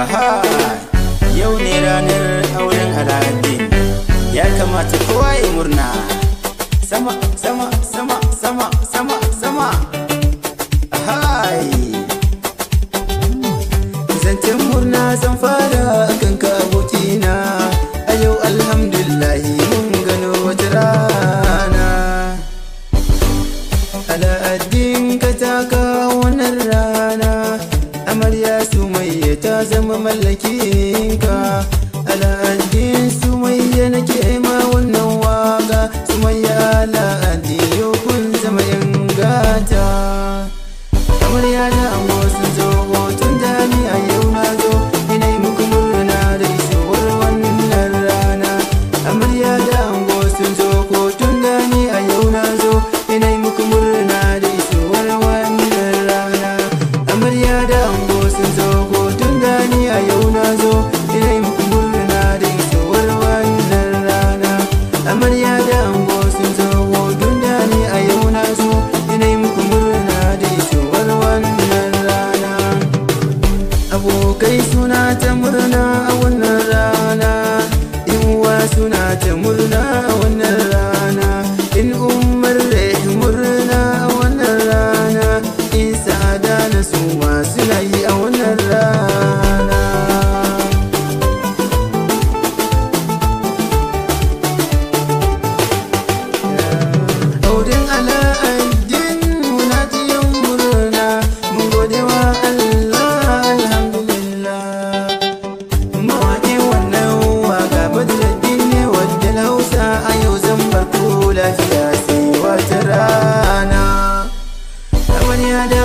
Aha, yau ne ranar auren Alhaji, ya kamata kowa ya murna. Sama, sama, sama, sama, sama, sama. Ahai, zancen murna zan fara kan ka abokina. A yau alhamdulillahi mun gano wata rana. Alhaji ka taka wannan rana, amarya Sumayya ta zama mallakinka. Alhaji Sumayya nake ma wannan waka. Sumayya Alhaji yau kun zama yan gata. Amarya da ango sun zo hoton jami'a yau na zo, ina yi muku murna da isowar wannan rana. Amarya da ango sun zo hoton jami'a yau na zo, ina yi muku murna da isowar wannan rana. Amarya da ango sun zo hoton jami'a yau na zo, ina yi muku murna da isowar wannan rana. Amarya da ango sun zo hoton jami'a yau na zo, ina yi muku murna da isowar wannan rana. Abokai suna ta murna a wannan rana, in uwa suna ta murna a wannan rana, in ummar da murna a wannan rana, in sa'ada na su ma suna yi a wannan rana. Auren Alhaji muna ta yin murna, mun gode wa Allah alhamdulillah. Mawaƙin wannan waka Badruddin ne wadda Hausa, a yau zan bar ku lafiya sai wata rana. Amarya da